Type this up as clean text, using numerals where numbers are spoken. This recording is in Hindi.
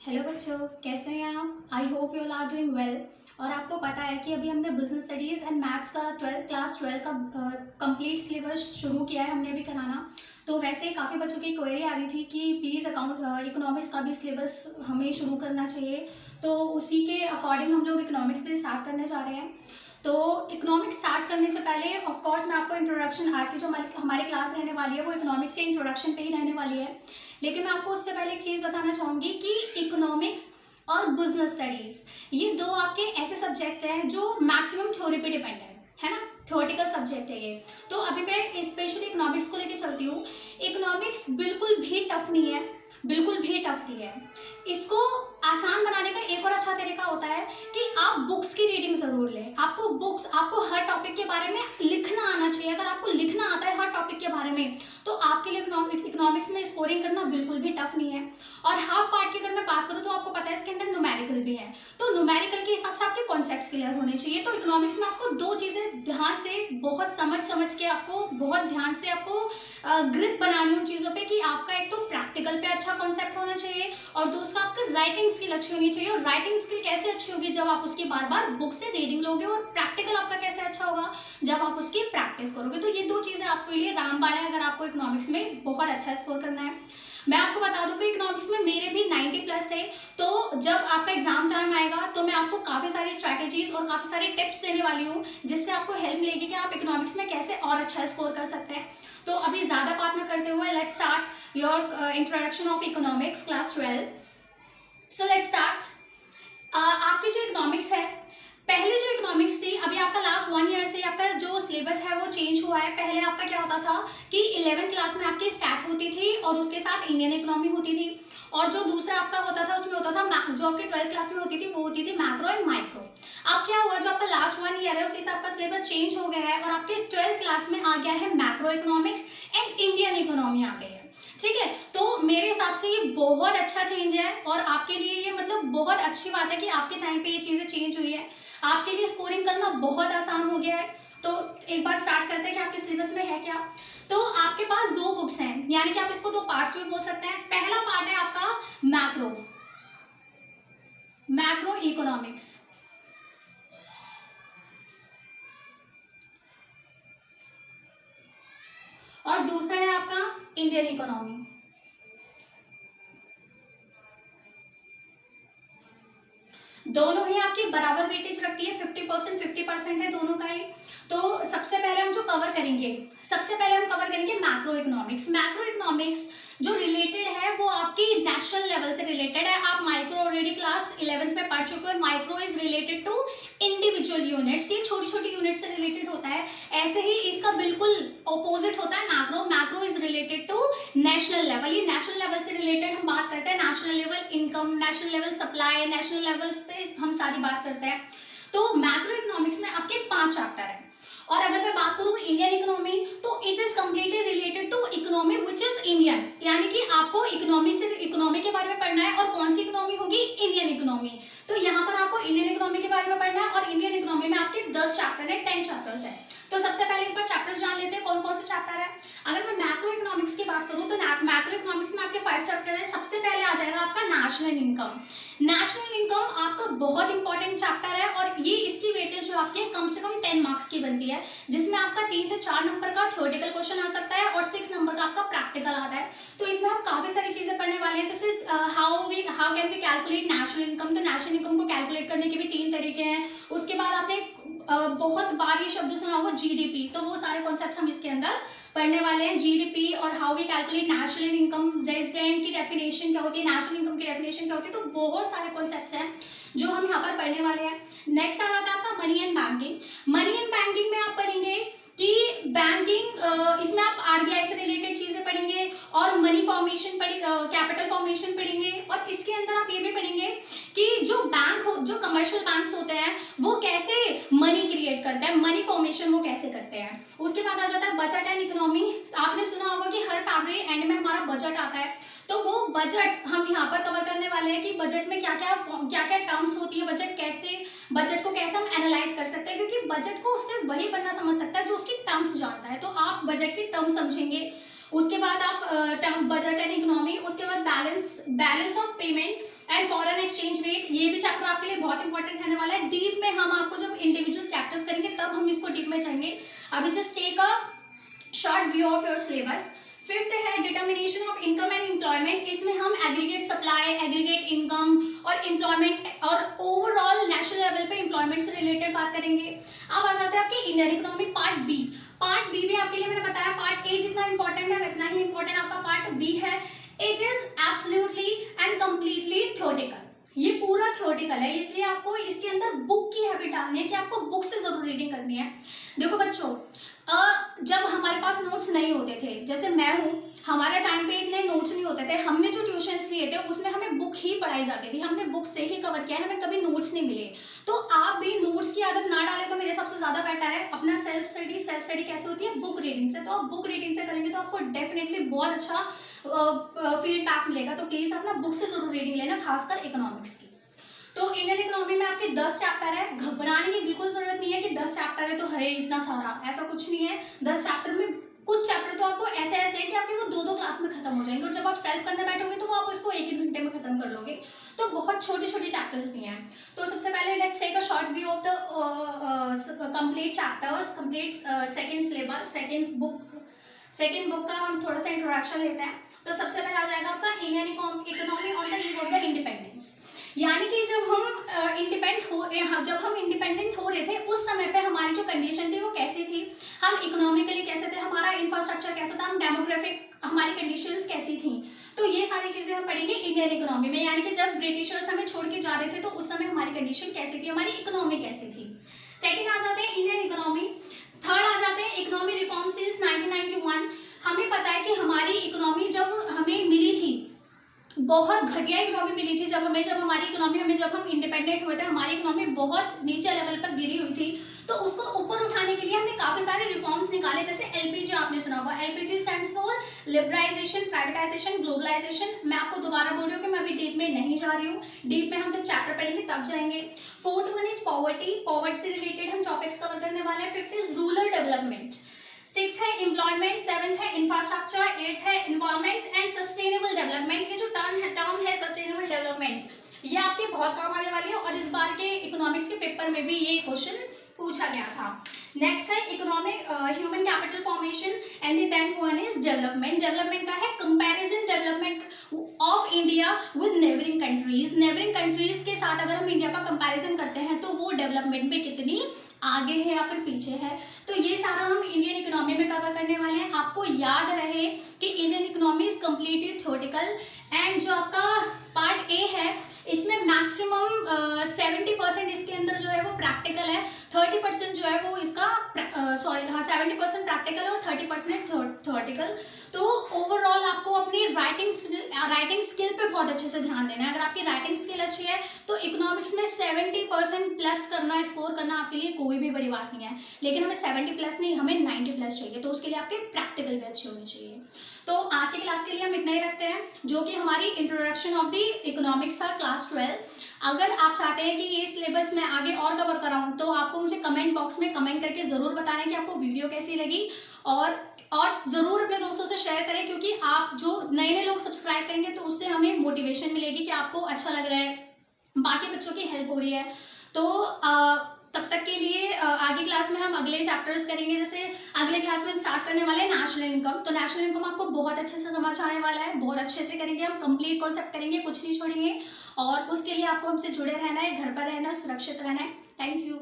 हेलो बच्चों, कैसे हैं आप? I hope you all are doing well. और आपको पता है कि अभी हमने बिजनेस स्टडीज़ एंड मैथ्स का क्लास 12 का कंप्लीट सिलेबस शुरू किया है हमने अभी कराना। तो वैसे काफ़ी बच्चों की क्वेरी आ रही थी कि प्लीज़ इकोनॉमिक्स का भी सिलेबस हमें शुरू करना चाहिए। तो उसी के अकॉर्डिंग हम लोग इकोनॉमिक्स पे स्टार्ट करने जा रहे हैं। तो इकोनॉमिक्स स्टार्ट करने से पहले ऑफ कोर्स मैं आपको इंट्रोडक्शन, आज की जो हमारी क्लास रहने वाली है वो इकोनॉमिक्स के इंट्रोडक्शन पे ही रहने वाली है। लेकिन मैं आपको उससे पहले एक चीज़ बताना चाहूँगी कि इकोनॉमिक्स और बिजनेस स्टडीज़ ये दो आपके ऐसे सब्जेक्ट हैं जो मैक्सिमम थ्योरी पे डिपेंड है ना। थ्योरेटिकल सब्जेक्ट है ये। तो अभी मैं स्पेशली इकोनॉमिक्स को लेके चलती हूँ। इकोनॉमिक्स बिल्कुल भी टफ नहीं है, बिल्कुल भी टफ नहीं है। इसको आसान बनाने का एक और अच्छा तरीका होता है कि आप बुक्स की रीडिंग जरूर लें। आपको हर टॉपिक के बारे में लिखना आना चाहिए। अगर आपको लिखना आता है हर टॉपिक के बारे में तो आपके लिए इकोनॉमिक्स में स्कोरिंग करना बिल्कुल भी टफ नहीं है। और हाफ पार्ट की अगर मैं बात करूँ तो आपको पता है इसके अंदर न्यूमेरिकल भी है। तो न्यूमेरिकल के हिसाब से आपके कॉन्सेप्ट्स क्लियर होने चाहिए। तो इकोनॉमिक्स में आपको दो चीज़ें ध्यान से बहुत समझ के आपको बहुत ध्यान से आपको ग्रिप बनानी उन चीज़ों पे कि आपका एक तो प्रैक्टिकल पे अच्छा कॉन्सेप्ट होना चाहिए और दूसरा आपका राइटिंग स्किल अच्छी होनी चाहिए। और राइटिंग स्किल कैसे अच्छी होगी? जब आप उसकी बार बार बुक से रीडिंग लोगे। और प्रैक्टिकल आपका कैसे अच्छा होगा? जब आप उसकी प्रैक्टिस करोगे। तो ये दो चीज़ें आपके लिए रामबाण है अगर आपको इकोनॉमिक्स में बहुत अच्छा स्कोर करना है। मैं आपको बता दूं कि इकोनॉमिक्स में मेरे भी 90 प्लस थे। तो जब आपका एग्जाम टाइम आएगा तो मैं आपको काफ़ी सारी स्ट्रैटेजीज और काफ़ी सारी टिप्स देने वाली हूँ जिससे आपको हेल्प मिलेगी कि आप इकोनॉमिक्स में कैसे और अच्छा स्कोर कर सकते हैं। तो अभी ज़्यादा बात न करते हुए let's start your introduction of economics class 12। So let's start. आपकी जो इकोनॉमिक्स है, पहले जो इकोनॉमिक्स थी, अभी आपका लास्ट 1 ईयर से आपका जो सिलेबस है वो चेंज हुआ है। पहले आपका क्या होता था कि 11th क्लास में आपकी स्टैट होती थी और उसके साथ इंडियन इकोनॉमी होती थी। और जो दूसरा आपका होता था उसमें होता था जो आपकी 12th क्लास में होती थी वो होती थी मैक्रो एंड माइक्रो। अब क्या हुआ, जो आपका लास्ट 1 ईयर है उस हिसाब का सिलेबस चेंज हो गया है और आपके 12th क्लास में आ गया है macroeconomics and Indian economy आ गई है। ठीक है, तो मेरे हिसाब से ये बहुत अच्छा चेंज है और आपके लिए ये मतलब बहुत अच्छी बात है कि आपके टाइम पे ये चीज़ें चेंज हुई है। आपके लिए स्कोरिंग करना बहुत आसान हो गया है। तो एक बार स्टार्ट करते हैं कि आपके सिलेबस में है क्या। तो आपके पास दो बुक्स हैं, यानी कि आप इसको दो पार्ट्स में बोल सकते हैं। पहला पार्ट है आपका मैक्रो मैक्रो इकोनॉमिक्स और दूसरा है आपका इंडियन इकोनॉमी। दोनों ही आपकी बराबर वेटेज रखती है, 50% 50% है दोनों का ही। तो सबसे पहले हम कवर करेंगे मैक्रो इकोनॉमिक्स। मैक्रो इकोनॉमिक्स जो रिलेटेड है वो आपकी नेशनल लेवल से रिलेटेड है। आप माइक्रो ऑलरेडी क्लास 11th में पढ़ चुके हो। Micro is related to individual units, ये छोटी छोटी यूनिट से रिलेटेड होता है। ऐसे ही इसका बिल्कुल ऑपोजिट होता है macro. Macro is related to national level. ये नेशनल लेवल से रिलेटेड हम बात करते हैं। National level income, national level supply, national level पे हम सारी बात करते हैं। तो मैक्रो इकोनॉमिक्स में आपके 5 चैप्टर हैं। और अगर मैं बात करूं इंडियन इकोनॉमी तो it is completely related to economy which is Indian, यानी कि आपको इकोनॉमी के बारे में पढ़ना है। और कौन सी इकोनॉमी होगी? Indian economy. तो यहाँ पर आपको इंडियन इकोनॉमी के बारे में पढ़ना है और इंडियन इकोनॉमी में आपके 10 चैप्टर है, 10 चैप्टर्स है। तो सबसे पहले एक बार चैप्टर्स जान लेते हैं कौन कौन से चैप्टर है। अगर मैं मैक्रो इकोनॉमिक्स की बात करूं तो मैक्रो इकोनॉमिक्स में आपके 5 चैप्टर है। सबसे पहले आ जाएगा आपका नेशनल इनकम। नेशनल इनकम आपका बहुत इंपॉर्टेंट चैप्टर है और ये इसकी वेटेज जो आपके कम से कम 10 मार्क्स की बनती है, जिसमें आपका 3 से 4 नंबर का थ्योरेटिकल क्वेश्चन आ सकता है और 6 नंबर का आपका प्रैक्टिकल आता है। तो इसमें हम काफी सारी चीजें पढ़ने वाले हैं, जैसे how can we calculate national income. तो नेशनल इनकम को कैलकुलेट करने के भी 3 तरीके हैं। उसके बाद आपने बहुत बार ये शब्द सुना होगा जीडीपी, तो वो सारे कॉन्सेप्ट हम इसके अंदर पढ़ने वाले हैं। जीडीपी और how we calculate national income, resident की डेफिनेशन क्या होती है, नेशनल इनकम की डेफिनेशन क्या होती है। तो बहुत सारे कॉन्सेप्ट्स हैं जो हम यहाँ पर पढ़ने वाले हैं। नेक्स्ट आ जाता है आपका money and banking. Money and banking में आप पढ़ेंगे कि बैंकिंग, इसमें आप आरबीआई से रिलेटेड चीजें पढ़ेंगे और मनी फॉर्मेशन कैपिटल फॉर्मेशन पढ़ेंगे। और इसके अंदर आप ये भी पढ़ेंगे कि जो कमर्शियल बैंक्स होते हैं वो कैसे मनी क्रिएट करते हैं, मनी फॉर्मेशन वो कैसे करते हैं। उसके बाद आ जाता है बजट एंड इकोनॉमी। आपने सुना होगा कि हर फरवरी एंड में हमारा बजट आता है। तो वो बजट हम यहाँ पर कवर करने वाले हैं कि बजट में क्या क्या टर्म्स होती है, बजट को कैसे हम एनालाइज कर सकते हैं, क्योंकि बजट को सिर्फ वही बंदा समझ सकता है जो उसकी टर्म्स जानता है। तो आप बजट की टर्म्स समझेंगे। उसके बाद आप बजट एंड इकोनॉमी, उसके बाद balance of payment and foreign exchange rate, ये भी चैप्टर आपके लिए बहुत इंपॉर्टेंट रहने वाला है। डीप में हम आपको जब इंडिविजुअल चैप्टर्स करेंगे तब हम इसको डीप में जाएंगे। अभी just take a short view of your syllabus. Fifth है determination of income and employment. इसमें हम एग्रीगेट सप्लाई, एग्रीगेट इनकम और एम्प्लॉयमेंट और ओवरऑल नेशनल लेवल पे एम्प्लॉयमेंट से रिलेटेड बात करेंगे। अब आ जाते हैं आपके Indian economy part B. Part B भी आपके लिए मैंने बताया पार्ट ए जितना इंपॉर्टेंट है उतना ही इंपॉर्टेंट आपका पार्ट बी है। It is absolutely and completely theoretical. ये पूरा थ्योरेटिकल है, इसलिए आपको इसके अंदर बुक की हैबिट डालनी है कि आपको बुक से जरूर रीडिंग करनी है। देखो बच्चों, जब हमारे पास नोट्स नहीं होते थे, जैसे मैं हूँ, हमारे टाइम पे इतने नोट्स नहीं होते थे, हमने जो ट्यूशन्स लिए थे उसमें हमें बुक ही पढ़ाई जाती थी, हमने बुक से ही कवर किया है, हमें कभी नोट्स नहीं मिले। तो आप भी नोट्स की आदत ना डालें तो मेरे सबसे ज़्यादा बेटर है। अपना सेल्फ स्टडी कैसे होती है? बुक रीडिंग से। तो आप बुक रीडिंग से करेंगे तो आपको डेफिनेटली बहुत अच्छा फीडबैक मिलेगा। तो प्लीज़ अपना बुक से जरूर रीडिंग लेना, खासकर इकोनॉमिक्स की। तो इंडियन इकोनॉमी में आपके 10 चैप्टर है। घबराने की बिल्कुल जरूरत नहीं है कि 10 चैप्टर है तो है इतना सारा, ऐसा कुछ नहीं है। 10 चैप्टर में कुछ चैप्टर तो आपको ऐसे ऐसे हैं कि आपके वो 2-2 क्लास में खत्म हो जाएंगे, और जब आप सेल्फ करने बैठोगे तो वो आप उसको 1-1 घंटे में खत्म कर लोगे। तो बहुत छोटे छोटे चैप्टर्स भी हैं। तो सबसे पहले let's take a short view of the complete chapters, complete second syllabus, second book का हम थोड़ा सा इंट्रोडक्शन लेते हैं। तो सबसे पहले आ जाएगा आपका Indian economy on the eve of the independence. यानी कि जब हम इंडिपेंडेंट हो रहे थे उस समय पे हमारी जो कंडीशन थी वो कैसी थी, हम इकोनॉमिकली कैसे थे, हमारा इंफ्रास्ट्रक्चर कैसा था, हम डेमोग्राफिक हमारी कंडीशंस कैसी थी। तो ये सारी चीजें हम पढ़ेंगे इंडियन इकोनॉमी में। यानी कि जब ब्रिटिशर्स हमें छोड़ के जा रहे थे तो उस समय हमारी कंडीशन कैसी थी, हमारी इकोनॉमी कैसी थी। सेकेंड आ जाते हैं इंडियन इकोनॉमी। थर्ड आ जाते हैं इकोनॉमी रिफॉर्म सिंस 1991। हमें पता है कि हमारी इकोनॉमी जब हमें मिली थी बहुत घटिया इकोनॉमी मिली थी। जब हम इंडिपेंडेंट हुए थे हमारी इकोनॉमी बहुत नीचे लेवल पर गिरी हुई थी। तो उसको ऊपर उठाने के लिए हमने काफी सारे रिफॉर्म्स निकाले, जैसे एलपीजी आपने सुना होगा। LPG stands for liberalisation, privatisation, globalisation. मैं आपको दोबारा बोल रही हूँ कि मैं अभी डीप में नहीं जा रही हूँ, डीप में हम जब चैप्टर पढ़ेंगे तब जाएंगे। Fourth one is poverty, poverty से रिलेटेड हम टॉपिक्स कवर करने वाले हैं। Fifth is rural development. 6 है एम्प्लॉयमेंट, 7 है इंफ्रास्ट्रक्चर, 8 है एनवायरमेंट एंड सस्टेनेबल डेवलपमेंट। ये जो टर्म है सस्टेनेबल डेवलपमेंट, ये आपके बहुत काम आने वाली है और इस बार के इकोनॉमिक्स के पेपर में भी ये क्वेश्चन पूछा गया था। नेक्स्ट है economic human capital formation and the 10th one is development. Development का है comparison development of India with neighbouring countries. Neighbouring countries के साथ अगर हम इंडिया का कंपैरिजन करते हैं तो वो डेवलपमेंट में कितनी आगे है या फिर पीछे है। तो ये सारा हम इंडियन इकोनॉमी में कवर करने वाले हैं। आपको याद रहे कि Indian economy is completely theoretical and जो आपका पार्ट ए है इसमें मैक्सिमम 70% इसके अंदर जो है वो प्रैक्टिकल है, 30% जो है वो इसका 70% प्रैक्टिकल और 30% थ्योरेटिकल। तो ओवरऑल आपको अपनी राइटिंग स्किल पे बहुत अच्छे से ध्यान देना है। अगर आपकी राइटिंग स्किल अच्छी है तो इकोनॉमिक्स में 70% प्लस करना, स्कोर करना आपके लिए कोई भी बड़ी बात नहीं है। लेकिन हमें 70 प्लस नहीं, हमें 90 प्लस चाहिए। तो उसके लिए आपके प्रैक्टिकल भी अच्छे होने चाहिए। तो आज की क्लास के लिए हम इतना ही रखते हैं, जो कि हमारी इंट्रोडक्शन ऑफ द इकोनॉमिक्स था क्लास 12। अगर आप चाहते हैं कि ये सिलेबस मैं आगे और कवर कराऊं तो आपको मुझे कमेंट बॉक्स में कमेंट करके ज़रूर बताना है कि आपको वीडियो कैसी लगी, और ज़रूर अपने दोस्तों से शेयर करें, क्योंकि आप जो नए लोग सब्सक्राइब करेंगे तो उससे हमें मोटिवेशन मिलेगी कि आपको अच्छा लग रहा है, बाकी बच्चों की हेल्प हो रही है। तो तब तक के लिए आगे क्लास में हम अगले चैप्टर्स करेंगे। जैसे अगले क्लास में हम स्टार्ट करने वाले हैं नेशनल इनकम। तो नेशनल इनकम आपको बहुत अच्छे से समझ आने वाला है, बहुत अच्छे से करेंगे हम, कंप्लीट कॉन्सेप्ट करेंगे, कुछ नहीं छोड़ेंगे। और उसके लिए आपको हमसे जुड़े रहना है, घर पर रहना है, सुरक्षित रहना है। Thank you.